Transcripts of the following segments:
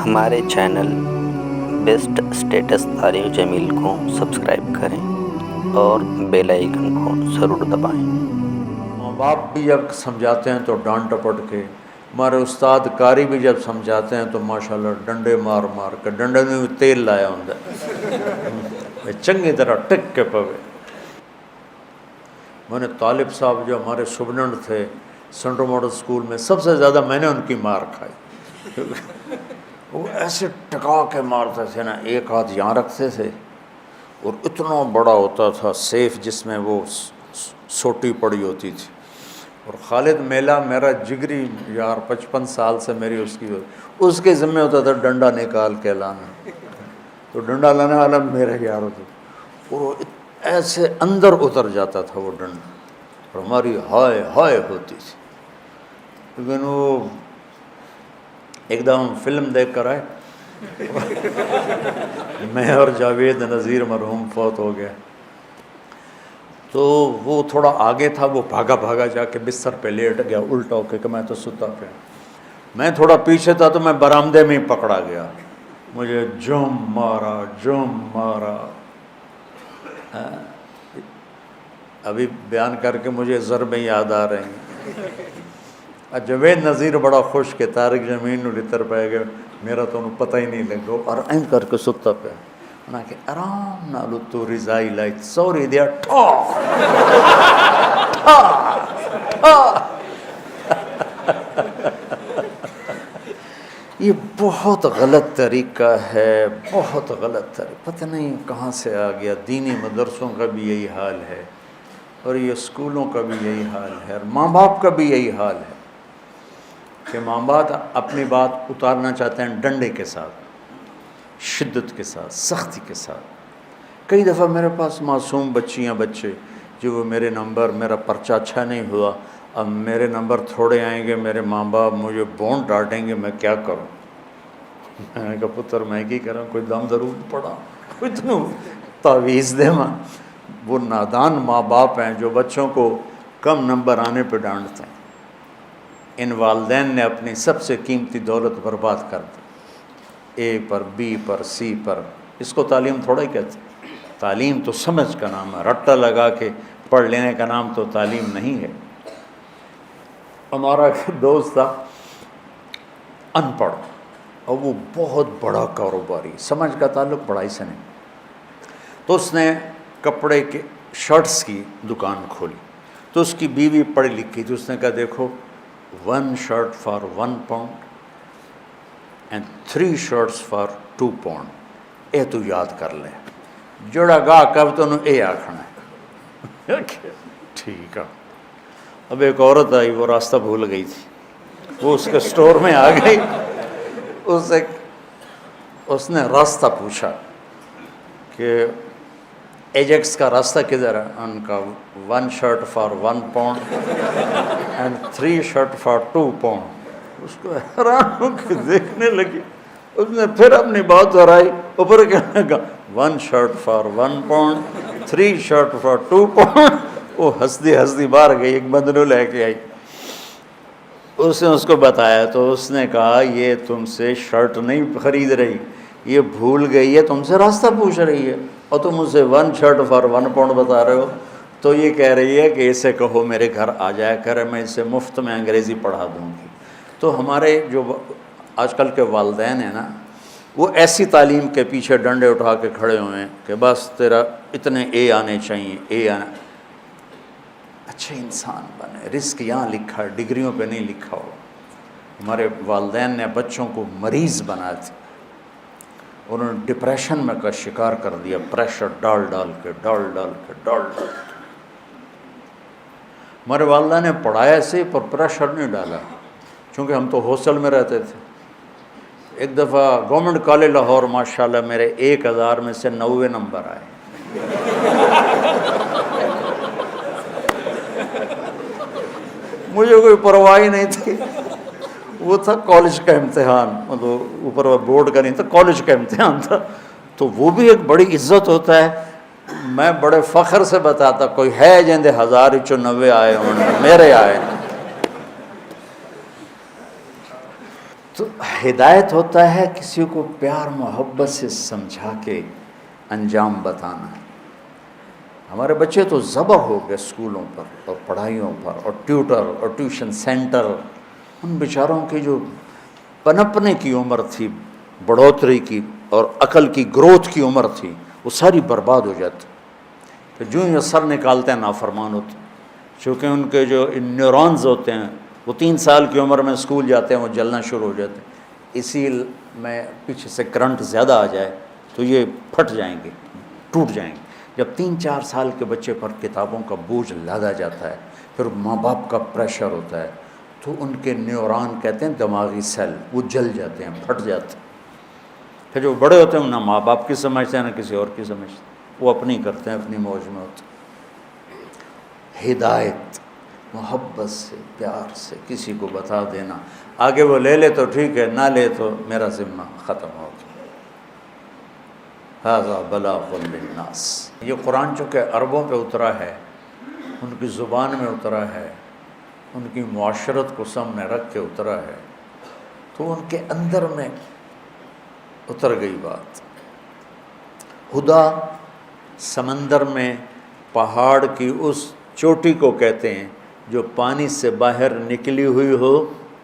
ہمارے channel best status Tariq جمیل کو subscribe کریں اور بیل آئیکن کو ضرور دبائیں۔ ماں باپ بھی جب سمجھاتے ہیں تو ڈانٹ ڈپٹ کے، ہمارے استاد کاری بھی جب سمجھاتے ہیں تو ماشاءاللہ ڈنڈے مار مار کے، ڈنڈے میں بھی تیل لایا ہوں چنگی طرح ٹک کے پوے۔ میں نے طالب صاحب جو ہمارے سبنڈ تھے سینٹرل ماڈل اسکول میں، سب سے زیادہ میں نے ان کی مار کھائی۔ وہ ایسے ٹکا کے مارتے تھے نا، ایک ہاتھ یہاں رکھتے تھے اور اتنا بڑا ہوتا تھا سیف جس میں وہ سوٹی پڑی ہوتی تھی، اور خالد میلہ میرا جگری یار 55 سال سے میری اس کے ذمہ ہوتا تھا ڈنڈا نکال کے لانا، تو ڈنڈا لانے والا میرا یار ہوتا تھا، اور وہ ایسے اندر اتر جاتا تھا وہ ڈنڈا، اور ہماری ہائے ہائے ہوتی تھی۔ لیکن وہ ایک دم ہم فلم دیکھ کر آئے میں اور جاوید نذیر مرحوم فوت ہو گیا، تو وہ تھوڑا آگے تھا، وہ بھاگا بھاگا جا کے بستر پہ لیٹ گیا الٹا ہو کے کہ میں تو ستا پہ، میں تھوڑا پیچھے تھا تو میں برآمدے میں ہی پکڑا گیا، مجھے جم مارا۔ ابھی بیان کر کے مجھے ضربیں یاد آ رہی ہیں۔ جاوید نذیر بڑا خوش کہ طارق جمیل نو لتر پہ گئے، میرا تو انہوں پتہ ہی نہیں لگا، اور این کر کے ستا پہ انہاں کہ آرام نالو تو رضائی لائت سوری دیا ٹھا یہ بہت غلط طریقہ ہے، بہت غلط طریقہ، پتہ نہیں کہاں سے آ گیا۔ دینی مدرسوں کا بھی یہی حال ہے، اور یہ اسکولوں کا بھی یہی حال ہے، اور ماں باپ کا بھی یہی حال ہے کہ ماں باپ اپنی بات اتارنا چاہتے ہیں ڈنڈے کے ساتھ، شدت کے ساتھ، سختی کے ساتھ۔ کئی دفعہ میرے پاس معصوم بچیاں بچے جو میرے نمبر، میرا پرچہ اچھا نہیں ہوا، اب میرے نمبر تھوڑے آئیں گے، میرے ماں باپ مجھے بون ڈانٹیں گے، میں کیا کروں؟ میں نے کہا پتر میں کی کروں، کوئی دم درود پڑا، کوئی تو تعویذ دے ماں۔ وہ نادان ماں باپ ہیں جو بچوں کو کم نمبر آنے پہ ڈانٹتے ہیں۔ ان والدین نے اپنی سب سے قیمتی دولت برباد کر دی، اے پر، بی پر، سی پر۔ اس کو تعلیم تھوڑا ہی کہتے ہیں، تعلیم تو سمجھ کا نام ہے، رٹا لگا کے پڑھ لینے کا نام تو تعلیم نہیں ہے۔ ہمارا ایک دوست تھا ان پڑھ، اور وہ بہت بڑا کاروباری، سمجھ کا تعلق پڑھائی سے نہیں، تو اس نے کپڑے کے شرٹس کی دکان کھولی، تو اس کی بیوی پڑھی لکھی تھی، اس نے کہا دیکھو 1 shirt for 1 pound and 3 shirts for 2 pound، اے تو یاد کر لے، جڑا گاہ کب تو اے آکھنا ہے۔ ٹھیک ہے۔ اب ایک عورت آئی، وہ راستہ بھول گئی تھی، وہ اس کے سٹور میں آ گئی، اس نے راستہ پوچھا کہ ایجیکس کا راستہ کدھر ہے؟ ان کا 1 shirt for 1 pound and 3 shirt for 2 pound۔ اس کو حیران ہو کے دیکھنے لگی، اس نے پھر اپنی بات دہرائی، اوپر کہنے لگا 1 shirt for 1 pound 3 shirt for 2 pound۔ وہ ہنستی باہر گئی، ایک بندرو لے کے آئی، اس نے اس کو بتایا، تو اس نے کہا یہ تم سے شرٹ نہیں خرید رہی، یہ بھول گئی ہے، تم سے راستہ پوچھ رہی ہے، اور تم اسے 1 shirt for 1 pound بتا رہے ہو۔ تو یہ کہہ رہی ہے کہ اسے کہو میرے گھر آ جایا کرے، میں اسے مفت میں انگریزی پڑھا دوں گی۔ تو ہمارے جو آج کل کے والدین ہیں نا، وہ ایسی تعلیم کے پیچھے ڈنڈے اٹھا کے کھڑے ہوئے ہیں کہ بس تیرا اتنے اے آنے چاہیے، اے آنا، اچھے انسان بنے۔ رزق یہاں لکھا ہے، ڈگریوں پہ نہیں لکھا ہو۔ ہمارے والدین نے بچوں کو مریض بنا دیا، انہوں نے ڈپریشن میں کا شکار کر دیا، پریشر ڈال ڈال کے۔ ہمارے والدہ نے پڑھایا سے پر پریشر نہیں ڈالا، چونکہ ہم تو ہاسٹل میں رہتے تھے۔ ایک دفعہ گورنمنٹ کالج لاہور ماشاءاللہ میرے 1000 میں سے 90 نمبر آئے، مجھے کوئی پرواہ ہی نہیں تھی، وہ تھا کالج کا امتحان، مطلب اوپر بورڈ کا نہیں تھا، کالج کا امتحان تھا، تو وہ بھی ایک بڑی عزت ہوتا ہے۔ میں بڑے فخر سے بتاتا، کوئی ہے جندے 1090 آئے ہوں، میرے آئے۔ تو ہدایت ہوتا ہے کسی کو پیار محبت سے سمجھا کے انجام بتانا. ہمارے بچے تو ذبح ہو گئے اسکولوں پر اور پڑھائیوں پر اور ٹیوٹر اور ٹیوشن سینٹر. ان بیچاروں کی جو پنپنے کی عمر تھی، بڑھوتری کی اور عقل کی گروتھ کی عمر تھی، وہ ساری برباد ہو جاتی. تو جو یہ سر نکالتے ہیں نافرمان ہوتے، چونکہ ان کے جو نیورونز ہوتے ہیں وہ 3 سال کی عمر میں اسکول جاتے ہیں، وہ جلنا شروع ہو جاتے ہیں. اسی میں پیچھے سے کرنٹ زیادہ آ جائے تو یہ پھٹ جائیں گے، ٹوٹ جائیں گے. جب 3-4 سال کے بچے پر کتابوں کا بوجھ لادا جاتا ہے، پھر ماں باپ کا پریشر ہوتا ہے، تو ان کے نیورون کہتے ہیں دماغی سیل، وہ جل جاتے ہیں، پھٹ جاتے ہیں. پھر جو بڑے ہوتے ہیں نہ ماں باپ کی سمجھتے ہیں نہ کسی اور کی سمجھتے ہیں، وہ اپنی کرتے ہیں، اپنی موج میں ہوتے ہیں. ہدایت محبت سے پیار سے کسی کو بتا دینا، آگے وہ لے لے تو ٹھیک ہے، نہ لے تو میرا ذمہ ختم ہو گیا. ھذا بلاغ للناس. یہ قرآن چونکہ عربوں پہ اترا ہے، ان کی زبان میں اترا ہے، ان کی معاشرت کو سامنے رکھ کے اترا ہے، تو ان کے اندر میں اتر گئی بات. ہدا سمندر میں پہاڑ کی اس چوٹی کو کہتے ہیں جو پانی سے باہر نکلی ہوئی ہو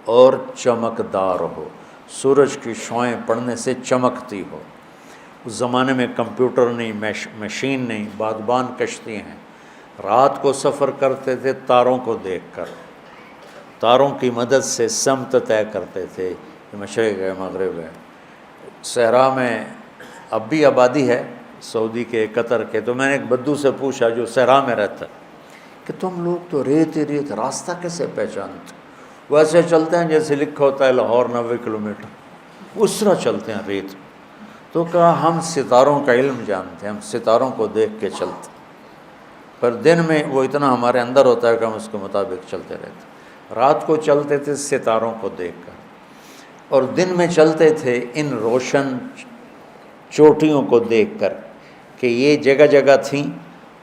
اور چمکدار ہو، سورج کی شعاعیں پڑنے سے چمکتی ہو. اس زمانے میں کمپیوٹر نہیں، مشین نہیں، بادبان کشتی ہیں. رات کو سفر کرتے تھے تاروں کو دیکھ کر، تاروں کی مدد سے سمت طے کرتے تھے، یہ مشرق ہے مغرب ہے. صحرا میں اب بھی آبادی ہے سعودی کے، قطر کے. تو میں نے ایک بدو سے پوچھا جو صحرا میں رہتا ہے کہ تم لوگ تو ریت ہی ریت، راستہ کیسے پہچانتے؟ ویسے چلتے ہیں جیسے لکھا ہوتا ہے لاہور 90 کلومیٹر، اس طرح چلتے ہیں ریت. تو کہا ہم ستاروں کا علم جانتے ہیں، ہم ستاروں کو دیکھ کے چلتے، پر دن میں وہ اتنا ہمارے اندر ہوتا ہے کہ ہم اس کے مطابق چلتے رہتے. رات کو چلتے تھے ستاروں کو دیکھ کر، اور دن میں چلتے تھے ان روشن چوٹیوں کو دیکھ کر کہ یہ جگہ جگہ تھیں،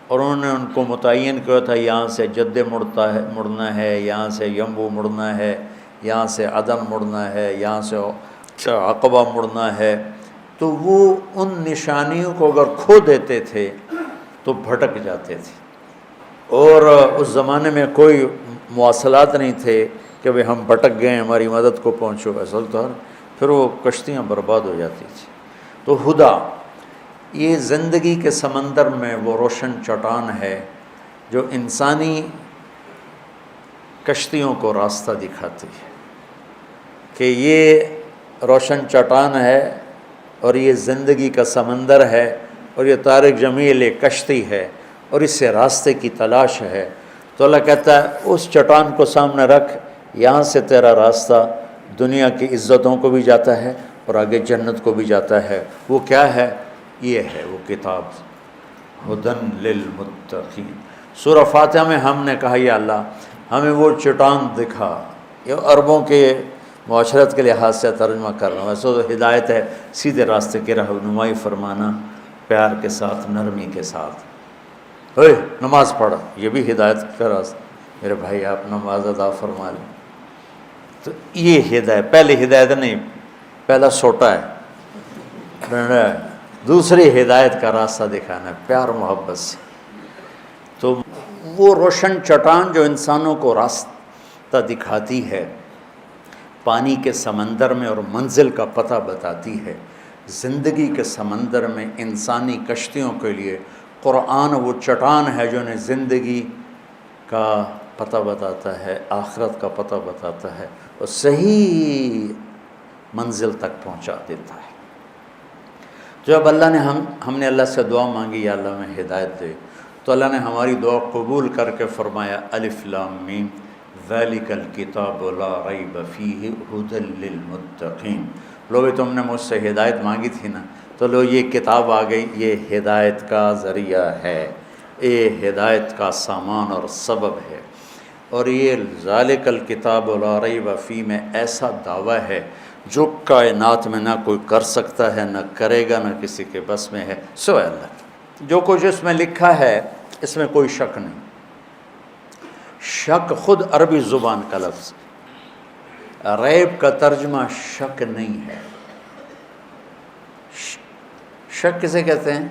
اور انہوں نے ان کو متعین کیا تھا یہاں سے جدے مڑنا ہے، یہاں سے یمبو مڑنا ہے، یہاں سے عدن مڑنا ہے، یہاں سے عقبہ مڑنا ہے. تو وہ ان نشانیوں کو اگر کھو دیتے تھے تو بھٹک جاتے تھے. اور اس زمانے میں کوئی مواصلات نہیں تھے کہ بھئی ہم بھٹک گئے ہماری مدد کو پہنچو، ایسا تو پھر وہ کشتیاں برباد ہو جاتی تھیں. تو ہدا یہ زندگی کے سمندر میں وہ روشن چٹان ہے جو انسانی کشتیوں کو راستہ دکھاتی ہے کہ یہ روشن چٹان ہے اور یہ زندگی کا سمندر ہے، اور یہ طارق جمیل ایک کشتی ہے اور اس سے راستے کی تلاش ہے. تو اللہ کہتا ہے اس چٹان کو سامنے رکھ، یہاں سے تیرا راستہ دنیا کی عزتوں کو بھی جاتا ہے اور آگے جنت کو بھی جاتا ہے. وہ کیا ہے؟ یہ ہے وہ کتاب، ھدی للمتقین. سورہ فاتحہ میں ہم نے کہا یا اللہ ہمیں وہ چٹان دکھا. یہ عربوں کے معاشرت کے لحاظ سے ترجمہ کر رہا ہوں، ویسے تو ہدایت ہے سیدھے راستے کی رہنمائی فرمانا، پیار کے ساتھ، نرمی کے ساتھ. اوے نماز پڑھ، یہ بھی ہدایت کا راستہ. میرے بھائی آپ نماز ادا فرما لیں. تو یہ ہدایت، پہلے ہدایت نہیں، پہلا سوٹا ہے، دوسری ہدایت کا راستہ دکھانا ہے پیار محبت سے. تو وہ روشن چٹان جو انسانوں کو راستہ دکھاتی ہے، پانی کے سمندر میں اور منزل کا پتہ بتاتی ہے، زندگی کے سمندر میں انسانی کشتیوں کے لیے قرآن وہ چٹان ہے جو انہیں زندگی کا پتہ بتاتا ہے، آخرت کا پتہ بتاتا ہے اور صحیح منزل تک پہنچا دیتا ہے. جب اللہ نے ہم نے اللہ سے دعا مانگی یا اللہ میں ہدایت دے، تو اللہ نے ہماری دعا قبول کر کے فرمایا الف لام میم ذالک الکتاب لا ریب فیہ ھدی للمتقین. لو تم نے مجھ سے ہدایت مانگی تھی نا، تو لو یہ کتاب آ گئی، یہ ہدایت کا ذریعہ ہے، یہ ہدایت کا سامان اور سبب ہے. اور یہ ذالک الکتاب لا ریب فیہ میں ایسا دعویٰ ہے جو کائنات میں نہ کوئی کر سکتا ہے، نہ کرے گا، نہ کسی کے بس میں ہے سوائے اللہ کے. جو کچھ اس میں لکھا ہے اس میں کوئی شک نہیں. شک خود عربی زبان کا لفظ، ریب کا ترجمہ شک نہیں ہے۔ شک کسے کہتے ہیں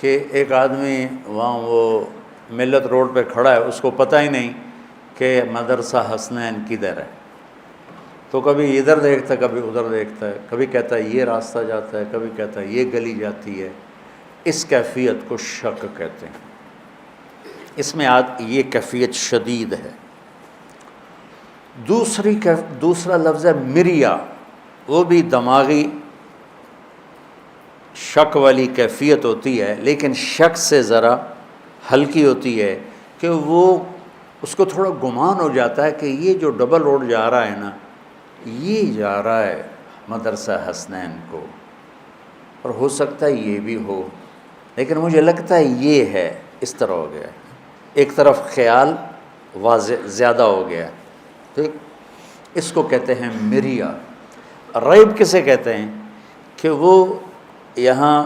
کہ ایک آدمی وہاں وہ ملت روڈ پہ کھڑا ہے، اس کو پتہ ہی نہیں کہ مدرسہ حسنین کدھر ہے، تو کبھی ادھر دیکھتا ہے کبھی ادھر دیکھتا ہے، کبھی کہتا ہے یہ راستہ جاتا ہے، کبھی کہتا ہے یہ گلی جاتی ہے۔ اس کیفیت کو شک کہتے ہیں۔ اس میں یہ کیفیت شدید ہے۔ دوسرا لفظ ہے مریا، وہ بھی دماغی شک والی کیفیت ہوتی ہے، لیکن شک سے ذرا ہلکی ہوتی ہے کہ وہ اس کو تھوڑا گمان ہو جاتا ہے کہ یہ جو ڈبل روڈ جا رہا ہے نا، یہ جا رہا ہے مدرسہ حسنین کو، اور ہو سکتا ہے یہ بھی ہو، لیکن مجھے لگتا ہے یہ ہے، اس طرح ہو گیا، ایک طرف خیال واضح زیادہ ہو گیا، ٹھیک۔ اس کو کہتے ہیں مریا۔ ریب کسے کہتے ہیں کہ وہ یہاں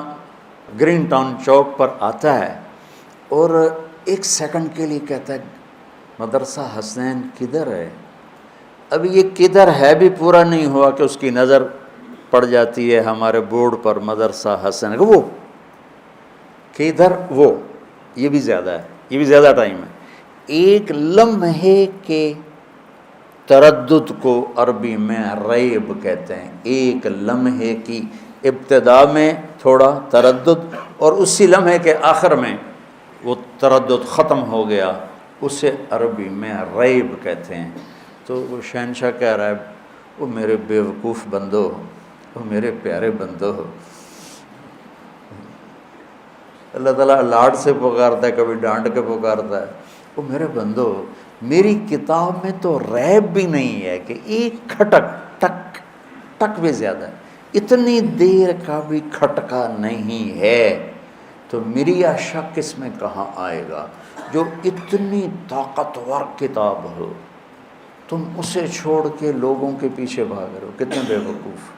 گرین ٹاؤن چوک پر آتا ہے اور ایک سیکنڈ کے لیے کہتا ہے مدرسہ حسنین کدھر ہے؟ اب یہ کدھر ہے بھی پورا نہیں ہوا کہ اس کی نظر پڑ جاتی ہے ہمارے بورڈ پر مدرسہ حسنین، وہ کدھر، وہ یہ بھی زیادہ ہے، یہ بھی زیادہ ٹائم ہے۔ ایک لمحے کے تردد کو عربی میں ریب کہتے ہیں۔ ایک لمحے کی ابتدا میں تھوڑا تردد اور اسی لمحے کے آخر میں وہ تردد ختم ہو گیا، اسے عربی میں ریب کہتے ہیں۔ تو وہ شہنشاہ کہہ رہا ہے وہ میرے بیوقوف بندو، وہ میرے پیارے بندو، اللہ تعالیٰ لاڈ سے پکارتا ہے، کبھی ڈانٹ کے پکارتا ہے، وہ میرے بندو میری کتاب میں تو ریب بھی نہیں ہے کہ ایک کھٹک، ٹک ٹک بھی زیادہ ہے، اتنی دیر کا بھی کھٹکا نہیں ہے، تو مریا شک اس میں کہاں آئے گا؟ جو اتنی طاقتور کتاب ہو، تم اسے چھوڑ کے لوگوں کے پیچھے بھاگ رہے ہو، کتنے بے وقوف۔